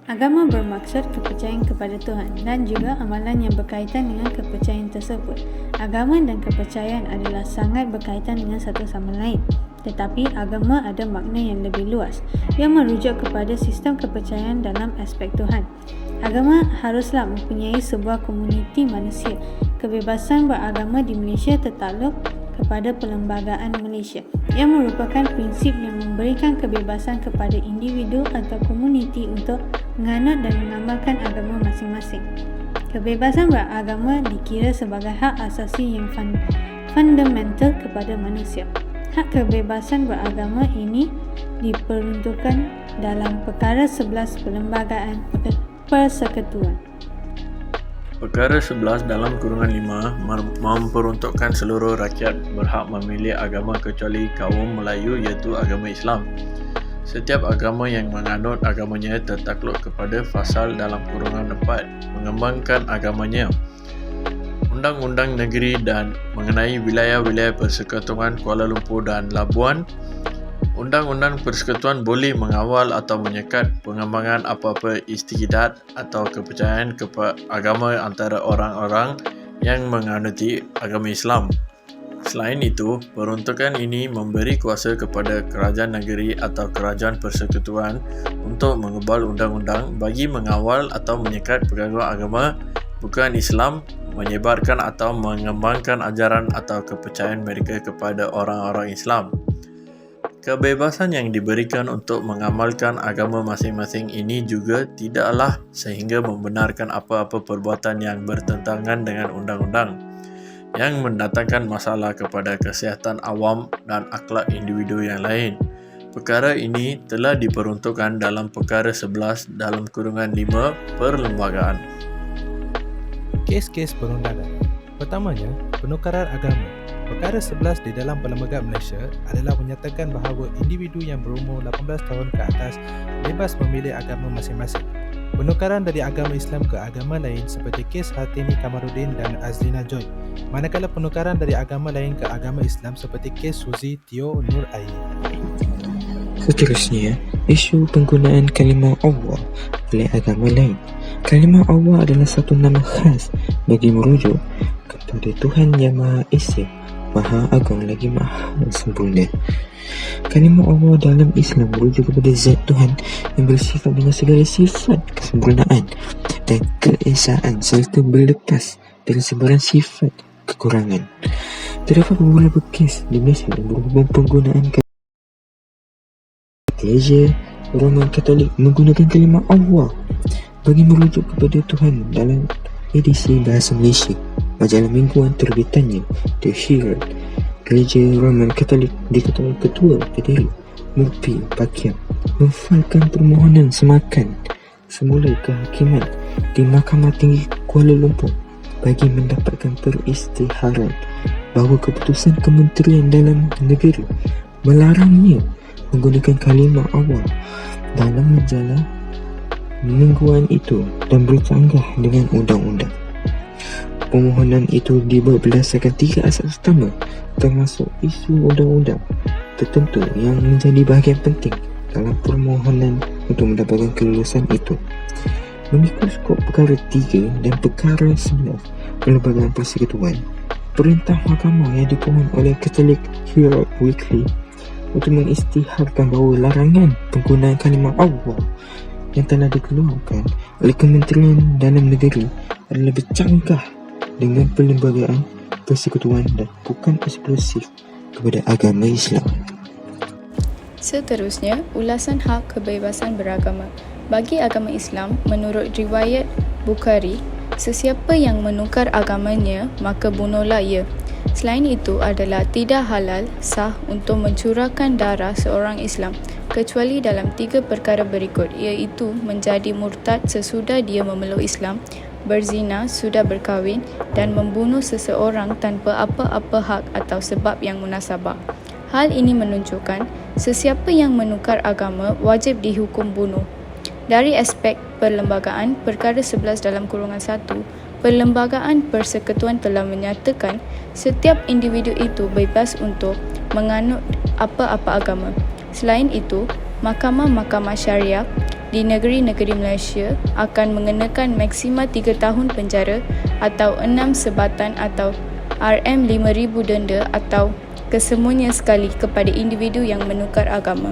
Agama bermaksud kepercayaan kepada Tuhan dan juga amalan yang berkaitan dengan kepercayaan tersebut. Agama dan kepercayaan adalah sangat berkaitan dengan satu sama lain. Tetapi agama ada makna yang lebih luas yang merujuk kepada sistem kepercayaan dalam aspek Tuhan. Agama haruslah mempunyai sebuah komuniti manusia. Kebebasan beragama di Malaysia tertakluk kepada Perlembagaan Malaysia yang merupakan prinsip yang memberikan kebebasan kepada individu atau komuniti untuk menganut dan mengamalkan agama masing-masing. Kebebasan beragama dikira sebagai hak asasi yang fundamental kepada manusia. Hak kebebasan beragama ini diperuntukkan dalam Perkara 11 Perlembagaan Persekutuan. Perkara 11 dalam kurungan 5 memperuntukkan seluruh rakyat berhak memilih agama kecuali kaum Melayu iaitu agama Islam. Setiap agama yang menganut agamanya tertakluk kepada fasal dalam kurungan 4 mengembangkan agamanya. Undang-undang negeri dan mengenai wilayah-wilayah Persekutuan Kuala Lumpur dan Labuan. Undang-undang Persekutuan boleh mengawal atau menyekat pengembangan apa-apa istiqadat atau kepercayaan agama antara orang-orang yang menganuti agama Islam. Selain itu, peruntukan ini memberi kuasa kepada kerajaan negeri atau kerajaan persekutuan untuk mengubal undang-undang bagi mengawal atau menyekat pegawai agama bukan Islam, menyebarkan atau mengembangkan ajaran atau kepercayaan mereka kepada orang-orang Islam. Kebebasan yang diberikan untuk mengamalkan agama masing-masing ini juga tidaklah sehingga membenarkan apa-apa perbuatan yang bertentangan dengan undang-undang yang mendatangkan masalah kepada kesihatan awam dan akhlak individu yang lain. Perkara ini telah diperuntukkan dalam Perkara 11 dalam kurungan 5 Perlembagaan. Kes-kes perundangan. Pertamanya, penukaran agama. Perkara 11 di dalam Perlembagaan Malaysia adalah menyatakan bahawa individu yang berumur 18 tahun ke atas bebas memilih agama masing-masing. Penukaran dari agama Islam ke agama lain seperti kes Hartini Kamarudin dan Azlina Joy, manakala penukaran dari agama lain ke agama Islam seperti kes Suzi Tio Nur Aini. Seterusnya, isu penggunaan kalimah Allah oleh agama lain. Kalimah Allah adalah satu nama khas bagi merujuk kepada Tuhan Yang Maha Esa, Maha Agung lagi Maha Sempurna. Kalimah Allah dalam Islam merujuk kepada zat Tuhan yang bersifat dengan segala sifat kesempurnaan dan keesaan serta berlepas dari sebarang sifat kekurangan. Terdapat beberapa kes di Malaysia yang berhubung penggunaan Gereja Roman Katolik menggunakan kalimah Allah bagi merujuk kepada Tuhan dalam edisi Bahasa Malaysia, majalah mingguan terbitannya The Herald. Gereja Roman Katolik diketahui Ketua Federal Murphy Pakiam memfailkan permohonan semakan semula kehakiman di Mahkamah Tinggi Kuala Lumpur bagi mendapatkan peristiharan bahawa keputusan Kementerian Dalam Negeri melarangnya menggunakan kalimah Allah dalam majalah mingguan itu dan bercanggah dengan undang-undang. Permohonan itu dibuat berdasarkan 3 asas utama, termasuk isu undang-undang tertentu yang menjadi bahagian penting dalam permohonan untuk mendapatkan kelulusan itu. Mengikut skop perkara 3 dan perkara 11 Perlembagaan Persekutuan, perintah mahkamah yang dipohon oleh Catholic Herald Weekly untuk mengisytiharkan bahawa larangan penggunaan kalimah Allah yang telah dikeluarkan oleh Kementerian Dalam Negeri adalah bercanggah dengan Perlembagaan Persekutuan dan bukan eksklusif kepada agama Islam. Seterusnya, ulasan hak kebebasan beragama. Bagi agama Islam, menurut riwayat Bukhari, sesiapa yang menukar agamanya, maka bunuhlah ia. Selain itu adalah tidak halal, sah untuk mencurahkan darah seorang Islam, kecuali dalam 3 perkara berikut, iaitu menjadi murtad sesudah dia memeluk Islam, berzina sudah berkahwin, dan membunuh seseorang tanpa apa-apa hak atau sebab yang munasabah. Hal ini menunjukkan sesiapa yang menukar agama wajib dihukum bunuh. Dari aspek perlembagaan, perkara 11 dalam kurungan 1, Perlembagaan Persekutuan telah menyatakan setiap individu itu bebas untuk menganut apa-apa agama. Selain itu, mahkamah-mahkamah syariah di negeri-negeri Malaysia akan mengenakan maksima 3 tahun penjara atau 6 sebatan atau RM5,000 denda atau kesemuanya sekali kepada individu yang menukar agama.